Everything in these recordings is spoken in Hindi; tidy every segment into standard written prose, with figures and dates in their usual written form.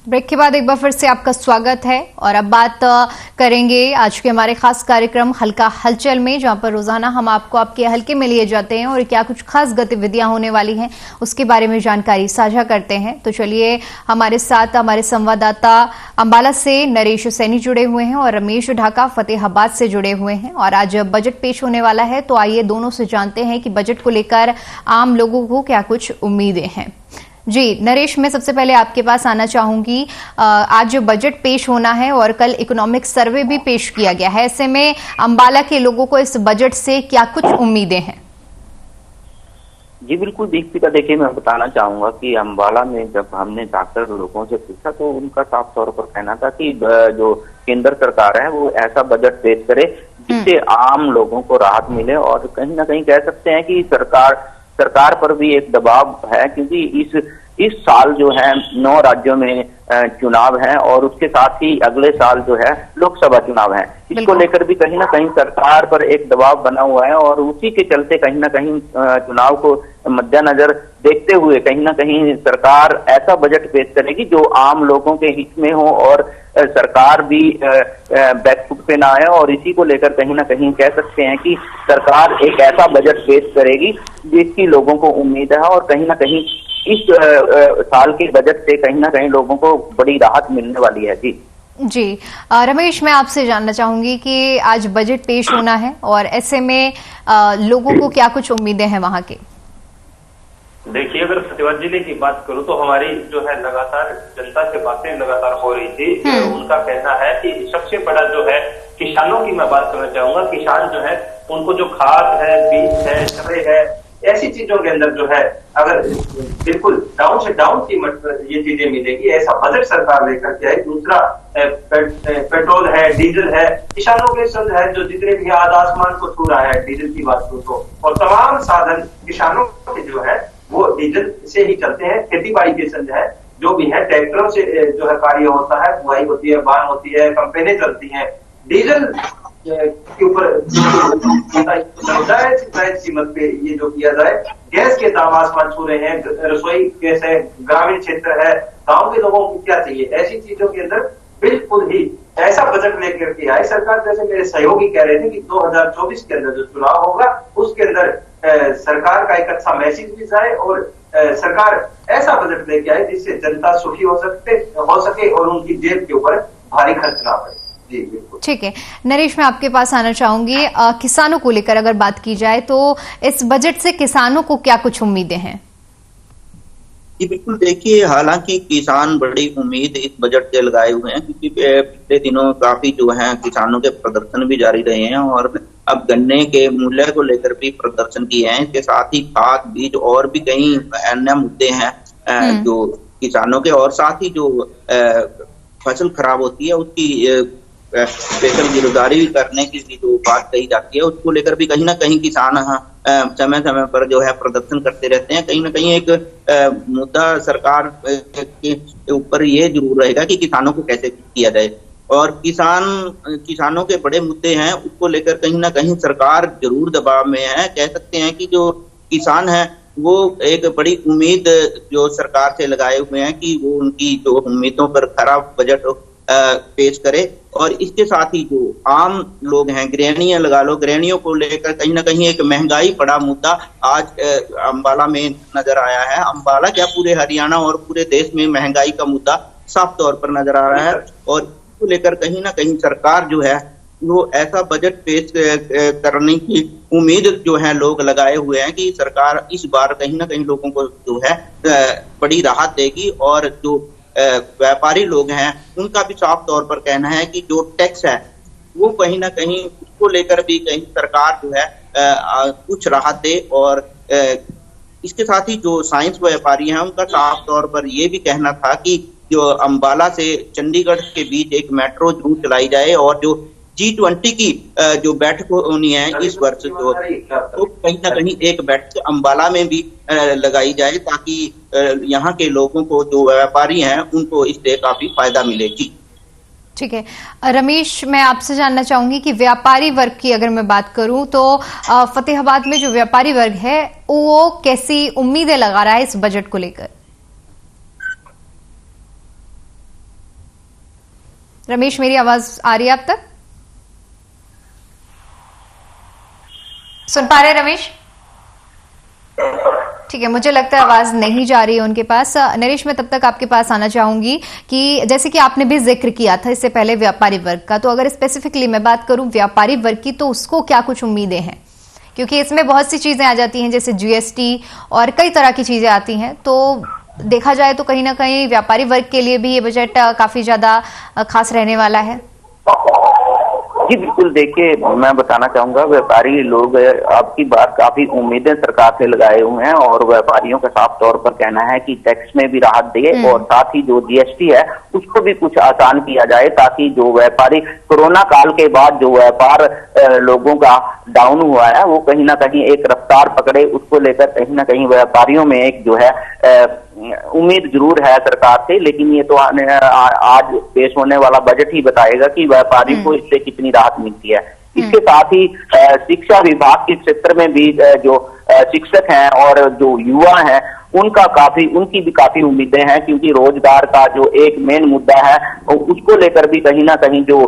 ब्रेक के बाद एक बार फिर से आपका स्वागत है और अब बात करेंगे आज के हमारे खास कार्यक्रम हल्का हलचल में, जहां पर रोजाना हम आपको आपके हल्के में लिए जाते हैं और क्या कुछ खास गतिविधियां होने वाली हैं उसके बारे में जानकारी साझा करते हैं। तो चलिए हमारे साथ हमारे संवाददाता अंबाला से नरेश सैनी जुड़े हुए हैं और रमेश ढाका फतेहाबाद से जुड़े हुए हैं और आज बजट पेश होने वाला है, तो आइए दोनों से जानते हैं कि बजट को लेकर आम लोगों को क्या कुछ उम्मीदें हैं। जी नरेश, मैं सबसे पहले आपके पास आना चाहूंगी। आज जो बजट पेश होना है और कल इकोनॉमिक सर्वे भी पेश किया गया है, ऐसे में अंबाला के लोगों को इस बजट से क्या कुछ उम्मीदें हैं? जी बिल्कुल दीपिका, देखिए मैं बताना चाहूंगा कि अंबाला में जब हमने जाकर लोगों से पूछा तो उनका साफ तौर पर कहना था कि जो केंद्र सरकार है वो ऐसा बजट पेश करे जिससे आम लोगों को राहत मिले। और कहीं ना कहीं कह सकते हैं कि सरकार पर भी एक दबाव है, क्योंकि इस साल जो है 9 राज्यों में चुनाव है और उसके साथ ही अगले साल जो है लोकसभा चुनाव है। इसको लेकर भी कहीं ना कहीं सरकार पर एक दबाव बना हुआ है और उसी के चलते कहीं ना कहीं चुनाव को मद्देनजर देखते हुए कहीं ना कहीं सरकार ऐसा बजट पेश करेगी जो आम लोगों के हित में हो और सरकार भी बैकफुट पे ना आए। और इसी को लेकर कहीं ना कहीं कह सकते हैं कि सरकार एक ऐसा बजट पेश करेगी जिसकी लोगों को उम्मीद है और कहीं ना कहीं इस साल के बजट से कहीं ना कहीं लोगों को बड़ी राहत मिलने वाली है। जी रमेश, मैं आपसे जानना चाहूंगी कि आज बजट पेश होना है और ऐसे में लोगों को क्या कुछ उम्मीदें हैं वहां की? देखिए, अगर फतेहाबाद जिले की बात करूं तो हमारी जो है लगातार जनता से बातें लगातार हो रही थी। उनका कहना है कि सबसे बड़ा जो है किसानों की मैं बात करना चाहूंगा। किसान जो है उनको जो खाद है, बीज है, स्प्रे है, ऐसी चीजों के अंदर जो है अगर बिल्कुल डाउन से डाउन कीमत पर ये चीजें मिलेगी, ऐसा बजट सरकार लेकर के आई। दूसरा पेट्रोल है, डीजल है, किसानों के संग है जो जितने भी आज आसमान को छू रहा है डीजल की बात करूं तो, और तमाम साधन किसानों के जो है वो डीजल से ही चलते हैं। खेती बाड़ी के संग है जो भी है ट्रैक्टरों से जो है कार्य होता है, बुआई होती है, बान होती है, कंपेनें चलती हैं। डीजल के ऊपर कीमत पे ये जो किया जाए, गैस के दाम आसमान छू रहे हैं, रसोई गैस है, ग्रामीण क्षेत्र है, गांव के लोगों को क्या चाहिए, ऐसी चीजों के अंदर बिल्कुल ही ऐसा बजट लेकर के आए सरकार। जैसे मेरे सहयोगी कह रहे थे कि 2024 के अंदर जो चुनाव होगा उसके अंदर सरकार का एक अच्छा मैसेज भी जाए और सरकार ऐसा बजट लेके आए जिससे जनता सुखी हो सके और उनकी जेब के ऊपर भारी खर्च ना पड़े। जी बिल्कुल ठीक है नरेश, मैं आपके पास आना चाहूंगी। किसानों को लेकर अगर बात की जाए तो इस बजट से किसानों को क्या कुछ उम्मीदें हैं? जी बिल्कुल, देखिए हालांकि किसान बड़ी उम्मीद इस बजट से लगाए हुए हैं, क्योंकि पिछले दिनों काफी जो है किसानों के प्रदर्शन भी जारी रहे हैं और अब गन्ने के मूल्य को लेकर भी प्रदर्शन किए हैं। इसके साथ ही खाद, बीज और भी कई अन्य मुद्दे हैं जो किसानों के, और साथ ही जो फसल खराब होती है उसकी स्पेशल गिरफ्तारी करने की जो बात कही जाती है उसको लेकर भी कहीं ना कहीं किसान समय समय पर जो है प्रदर्शन करते रहते हैं। कहीं ना कहीं एक मुद्दा सरकार के ऊपर ये जरूर रहेगा कि किसानों को कैसे किया जाए, और किसानों के बड़े मुद्दे हैं उसको लेकर कहीं ना कहीं सरकार जरूर दबाव में है। कह सकते हैं कि जो किसान है वो एक बड़ी उम्मीद जो सरकार से लगाए हुए हैं कि वो उनकी जो उम्मीदों पर खरा बजट पेश करे। और इसके साथ ही जो आम लोग हैं, गृहणियां लगा लो, गृहणियों को लेकर कहीं ना कहीं एक महंगाई बड़ा मुद्दा आज अंबाला में नजर आया है। अंबाला क्या पूरे हरियाणा और पूरे देश में महंगाई का मुद्दा साफ तौर पर नजर आ रहा है और इसको लेकर कहीं ना कहीं सरकार जो है वो ऐसा बजट पेश करने की उम्मीद जो है लोग लगाए हुए हैं कि सरकार इस बार कहीं ना कहीं लोगों को जो है बड़ी राहत देगी। और जो व्यापारी लोग हैं उनका भी साफ तौर पर कहना है कि जो टैक्स है वो कहीं ना कहीं उसको लेकर भी कहीं सरकार जो है कुछ राहत दे। और इसके साथ ही जो साइंस व्यापारी हैं उनका साफ तौर पर ये भी कहना था कि जो अंबाला से चंडीगढ़ के बीच एक मेट्रो जरूर चलाई जाए और जो G20 की जो बैठक होनी है इस वर्ष जो, तो कहीं ना कहीं एक बैठक अंबाला में भी लगाई जाए ताकि यहाँ के लोगों को जो व्यापारी हैं उनको इससे काफी फायदा मिलेगी। ठीक है रमेश, मैं आपसे जानना चाहूंगी कि व्यापारी वर्ग की अगर मैं बात करूं तो फतेहाबाद में जो व्यापारी वर्ग है वो कैसी उम्मीदें लगा रहा है इस बजट को लेकर? रमेश, मेरी आवाज आ रही है आप तक? सुन पा रहे रमेश? ठीक है, मुझे लगता है आवाज नहीं जा रही है उनके पास। नरेश, मैं तब तक आपके पास आना चाहूंगी कि जैसे कि आपने भी जिक्र किया था इससे पहले व्यापारी वर्ग का, तो अगर स्पेसिफिकली मैं बात करूं व्यापारी वर्ग की, तो उसको क्या कुछ उम्मीदें हैं? क्योंकि इसमें बहुत सी चीजें आ जाती हैं, जैसे जीएसटी और कई तरह की चीजें आती हैं, तो देखा जाए तो कहीं ना कहीं व्यापारी वर्ग के लिए भी ये बजट काफी ज्यादा खास रहने वाला है। जी बिल्कुल, देखिए मैं बताना चाहूंगा, व्यापारी लोग आपकी बात काफी उम्मीदें सरकार से लगाए हुए हैं और व्यापारियों का साफ तौर पर कहना है कि टैक्स में भी राहत दे और साथ ही जो जीएसटी है उसको भी कुछ आसान किया जाए, ताकि जो व्यापारी कोरोना काल के बाद जो व्यापार लोगों का डाउन हुआ है वो कहीं ना कहीं एक रफ्तार पकड़े। उसको लेकर कहीं ना कहीं व्यापारियों में एक जो है उम्मीद जरूर है सरकार से, लेकिन ये तो आज पेश होने वाला बजट ही बताएगा कि व्यापारियों को इससे कितनी राहत मिलती है। इसके साथ ही शिक्षा विभाग के क्षेत्र में भी जो शिक्षक हैं और जो युवा हैं उनकी भी काफी उम्मीदें हैं, क्योंकि रोजगार का जो एक मेन मुद्दा है उसको लेकर भी कहीं ना कहीं जो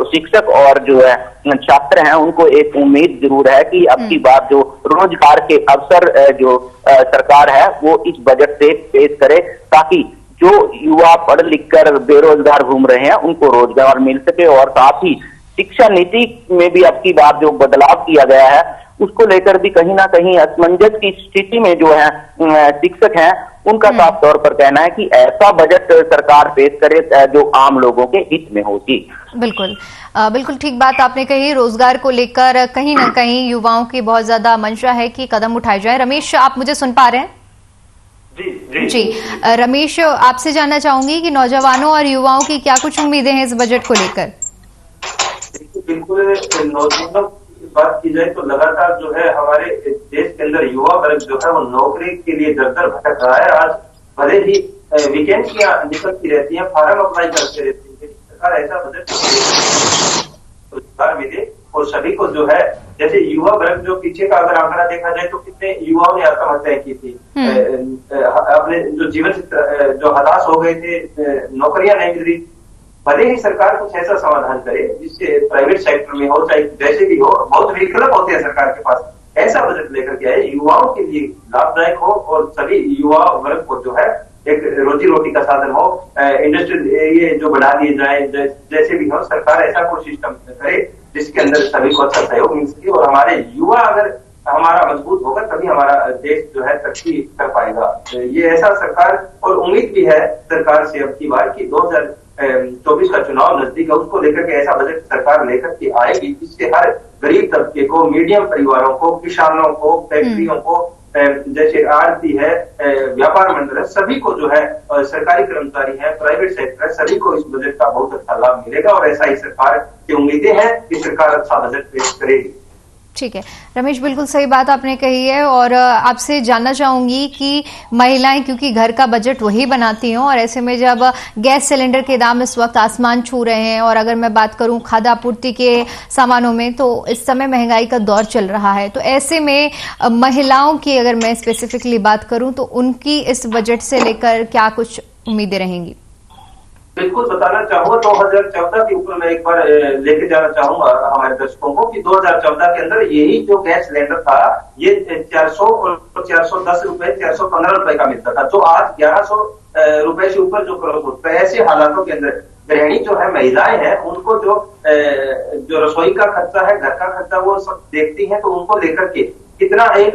शिक्षक और जो है छात्र हैं उनको एक उम्मीद जरूर है कि अब की बार जो रोजगार के अवसर जो सरकार है वो इस बजट से पेश करे, ताकि जो युवा पढ़ लिख कर बेरोजगार घूम रहे हैं उनको रोजगार मिल सके। और साथ ही शिक्षा नीति में भी अब की बार जो बदलाव किया गया है उसको लेकर भी कहीं ना कहीं असमंजस की स्थिति में जो है शिक्षक हैं उनका साफ तौर पर कहना है कि ऐसा बजट सरकार पेश करे जो आम लोगों के हित में हो। जी बिल्कुल, बिल्कुल ठीक बात आपने कही। रोजगार को लेकर कहीं ना कहीं युवाओं की बहुत ज्यादा मंशा है कि कदम उठाए जाए। रमेश, आप मुझे सुन पा रहे हैं? जी रमेश, आपसे जानना चाहूंगी कि नौजवानों और युवाओं की क्या कुछ उम्मीदें हैं इस बजट को लेकर? बिल्कुल, नौजवानों की बात की जाए तो लगातार जो है हमारे देश के अंदर युवा वर्ग जो है वो नौकरी के लिए दर दर भटक रहा है। आज भले ही वैकेंसियां निकलती रहती हैं, फार्म अप्लाई करते रहती है, सरकार ऐसा बजट रोजगार मिले और सभी को जो है, जैसे युवा वर्ग जो पीछे का अगर आंकड़ा देखा जाए तो कितने युवाओं ने आत्महत्या की थी, अपने जो जीवन से जो हताश हो गए थे, नौकरियां नहीं मिल रही। भले ही सरकार कुछ ऐसा समाधान करे जिससे प्राइवेट सेक्टर में हो चाहे जैसे भी हो, बहुत विकल्प होते हैं सरकार के पास, ऐसा बजट लेकर के आए युवाओं के लिए लाभदायक हो और सभी युवा वर्ग को जो है एक रोजी रोटी का साधन हो, इंडस्ट्रियल एरिया जो बढ़ा दिए जाए, जैसे भी हो सरकार ऐसा कोई सिस्टम करे जिसके अंदर सभी को अच्छा सहयोग मिल सके। और हमारे युवा अगर हमारा मजबूत होगा तभी हमारा देश जो है तरक्की कर पाएगा। ये ऐसा सरकार, और उम्मीद भी है सरकार से अब की बार की 2024 का चुनाव नजदीक है, उसको लेकर के ऐसा बजट सरकार लेकर के आएगी जिससे हर गरीब तबके को, मीडियम परिवारों को, किसानों को, फैक्ट्रियों को, जैसे आरती है, व्यापार मंडल है, सभी को जो है, सरकारी कर्मचारी है, प्राइवेट सेक्टर है, सभी को इस बजट का बहुत अच्छा लाभ मिलेगा। और ऐसा ही सरकार की उम्मीदें हैं कि सरकार अच्छा बजट पेश करेगी। ठीक है रमेश, बिल्कुल सही बात आपने कही है। और आपसे जानना चाहूंगी कि महिलाएं क्योंकि घर का बजट वही बनाती हैं, और ऐसे में जब गैस सिलेंडर के दाम इस वक्त आसमान छू रहे हैं, और अगर मैं बात करूं खाद्य आपूर्ति के सामानों में तो इस समय महंगाई का दौर चल रहा है, तो ऐसे में महिलाओं की अगर मैं स्पेसिफिकली बात करूं तो उनकी इस बजट से लेकर क्या कुछ उम्मीदें रहेंगी? बिल्कुल बताना चाहूंगा, 2014 के ऊपर मैं एक बार लेके जाना चाहूंगा हमारे दर्शकों को कि 2014 के अंदर यही जो गैस सिलेंडर था ये 400 और 410 रुपए, 415 रुपए का मिलता था, जो आज 1100 रुपए से ऊपर जो क्रॉस होता है। ऐसे हालातों के अंदर गृहिणी जो है, महिलाएं हैं, उनको जो रसोई का खर्चा है, घर का खर्चा, वो सब देखती हैं, तो उनको लेकर के कितना एक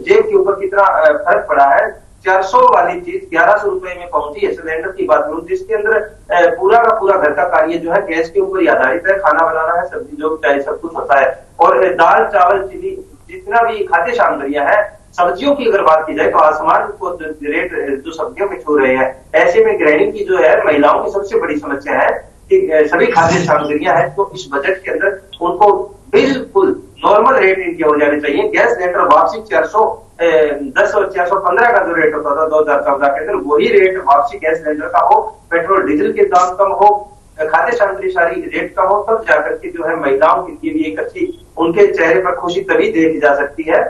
जेब के ऊपर कितना फर्क पड़ा है। 400 वाली चीज 1100 रुपए में पहुंची है। सिलेंडर की बात करूं जिसके अंदर पूरा का पूरा घर का कार्य जो है गैस के ऊपर ही आधारित है, खाना बनाना है, सब्जी जो चाहे सब कुछ होता है। और दाल चावल चीनी जितना भी खाद्य सामग्रियां हैं, सब्जियों की अगर बात की जाए तो आसमान को रेट जो सब्जियों के छू रहे हैं। ऐसे में गृहिणी की जो है, महिलाओं की सबसे बड़ी समस्या है कि सभी खाद्य सामग्रियां हैं, तो इस बजट के अंदर उनको बिल्कुल नॉर्मल रेट इनके हो जाने चाहिए। गैस सिलेंडर वापसी 410 और 415 का जो रेट होता था 2014 के अंदर, वही रेट वापसी गैस सिलेंडर का हो, पेट्रोल डीजल के दाम कम हो, खाद्य सामग्री सारी रेट कम हो, तब जाकर के जो है महिलाओं के लिए भी एक अच्छी, उनके चेहरे पर खुशी तभी देखी जा सकती है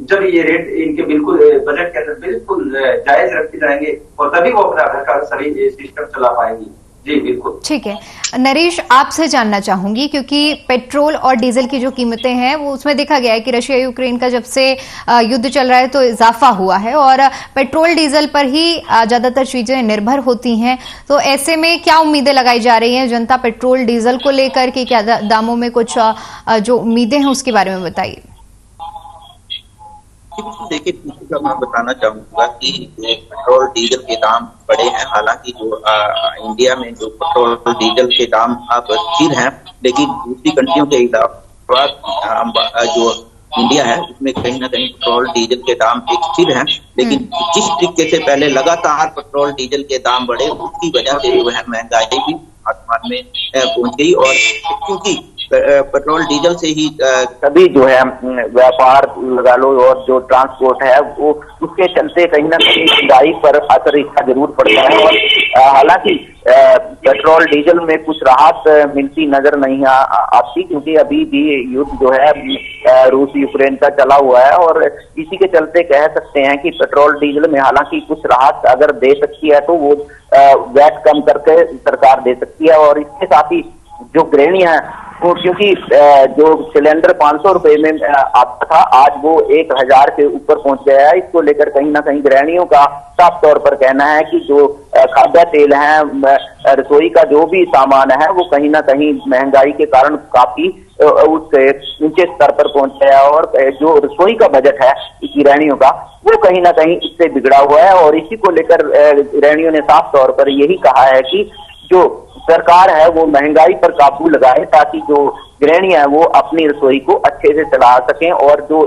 जब ये रेट इनके बिल्कुल बजट के अंदर बिल्कुल जायज रखे जाएंगे, और तभी वो अपना घर का सभी सिस्टम चला पाएंगी। जी बिल्कुल। ठीक है नरेश, आपसे जानना चाहूंगी क्योंकि पेट्रोल और डीजल की जो कीमतें हैं वो उसमें देखा गया है कि रशिया यूक्रेन का जब से युद्ध चल रहा है तो इजाफा हुआ है और पेट्रोल डीजल पर ही ज्यादातर चीजें निर्भर होती हैं। तो ऐसे में क्या उम्मीदें लगाई जा रही हैं जनता पेट्रोल डीजल को लेकर के, क्या दामों में कुछ जो उम्मीदें हैं उसके बारे में बताइए। देखिए, मैं बताना चाहूंगा कि पेट्रोल डीजल के दाम बढ़े हैं। हालांकि जो इंडिया में जो पेट्रोल डीजल के दाम अब स्थिर हैं, लेकिन दूसरी कंट्रियों के अलावा जो इंडिया है उसमें कहीं ना कहीं पेट्रोल डीजल के दाम एक स्थिर हैं। लेकिन जिस तरीके से पहले लगातार पेट्रोल डीजल के दाम बढ़े, उसकी वजह से जो है महंगाई भी आसमान में पहुंच गई। और क्योंकि पेट्रोल डीजल से ही सभी जो है व्यापार लगा लो और जो ट्रांसपोर्ट है वो उसके चलते कहीं ना कहीं महंगाई पर असर इसका जरूर पड़ता है। और हालांकि पेट्रोल डीजल में कुछ राहत मिलती नजर नहीं आती, क्योंकि अभी भी युद्ध जो है रूस यूक्रेन का चला हुआ है और इसी के चलते कह सकते हैं कि पेट्रोल डीजल में हालांकि कुछ राहत अगर दे सकती है तो वो वैट कम करके सरकार दे सकती है। और इसके साथ ही जो गृहिणी है वो, क्योंकि जो सिलेंडर 500 रुपए में आता था आज वो 1000 के ऊपर पहुंच गया है। इसको लेकर कहीं ना कहीं गृहिणियों का साफ तौर पर कहना है कि जो खाद्य तेल है, रसोई का जो भी सामान है वो कहीं ना कहीं महंगाई के कारण काफी उसके ऊंचे स्तर पर पहुंच गया। और जो रसोई का बजट है गृहिणियों का वो कहीं ना कहीं इससे बिगड़ा हुआ है। और इसी को लेकर गृहिणियों ने साफ तौर पर यही कहा है कि जो सरकार है वो महंगाई पर काबू लगाए, ताकि जो गृहिणी है वो अपनी रसोई को अच्छे से चला सकें और जो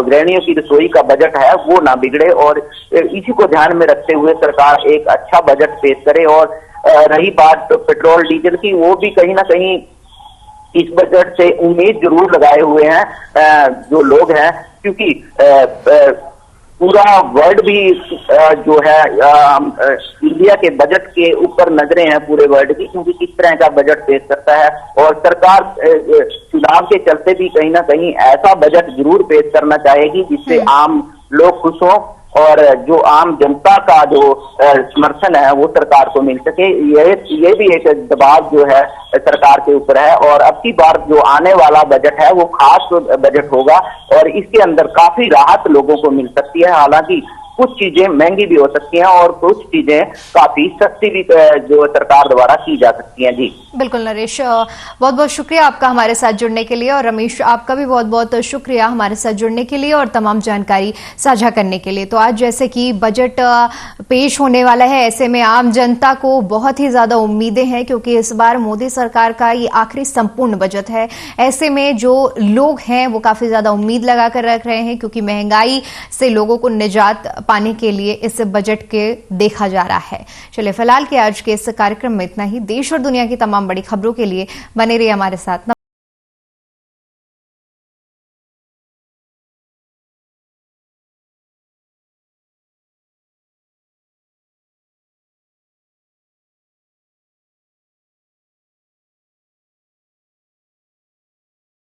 गृहिणियों की रसोई का बजट है वो ना बिगड़े। और इसी को ध्यान में रखते हुए सरकार एक अच्छा बजट पेश करे। और रही बात पेट्रोल डीजल की, वो भी कहीं ना कहीं इस बजट से उम्मीद जरूर लगाए हुए हैं जो लोग हैं, क्योंकि पूरा वर्ल्ड भी जो है इंडिया के बजट के ऊपर नजरें हैं पूरे वर्ल्ड की, क्योंकि किस तरह का बजट पेश करता है। और सरकार चुनाव के चलते भी कहीं ना कहीं ऐसा बजट जरूर पेश करना चाहेगी जिससे आम लोग खुश हों और जो आम जनता का जो समर्थन है वो सरकार को मिल सके। ये भी एक दबाव जो है सरकार के ऊपर है। और अब की बार जो आने वाला बजट है वो खास बजट होगा और इसके अंदर काफी राहत लोगों को मिल सकती है। हालांकि कुछ चीजें महंगी भी हो सकती हैं और कुछ चीजें काफी सस्ती भी जो सरकार द्वारा की जा सकती हैं। जी बिल्कुल नरेश, बहुत बहुत शुक्रिया आपका हमारे साथ जुड़ने के लिए। और रमेश, आपका भी बहुत बहुत शुक्रिया हमारे साथ जुड़ने के लिए और तमाम जानकारी साझा करने के लिए। तो आज जैसे कि बजट पेश होने वाला है, ऐसे में आम जनता को बहुत ही ज्यादा उम्मीदें हैं, क्योंकि इस बार मोदी सरकार का ये आखिरी संपूर्ण बजट है। ऐसे में जो लोग हैं वो काफी ज्यादा उम्मीद लगाकर रख रहे हैं, क्योंकि महंगाई से लोगों को निजात पाने के लिए इस बजट के देखा जा रहा है। चलिए फिलहाल के आज के इस कार्यक्रम में इतना ही। देश और दुनिया की तमाम बड़ी खबरों के लिए बने रहिए हमारे साथ।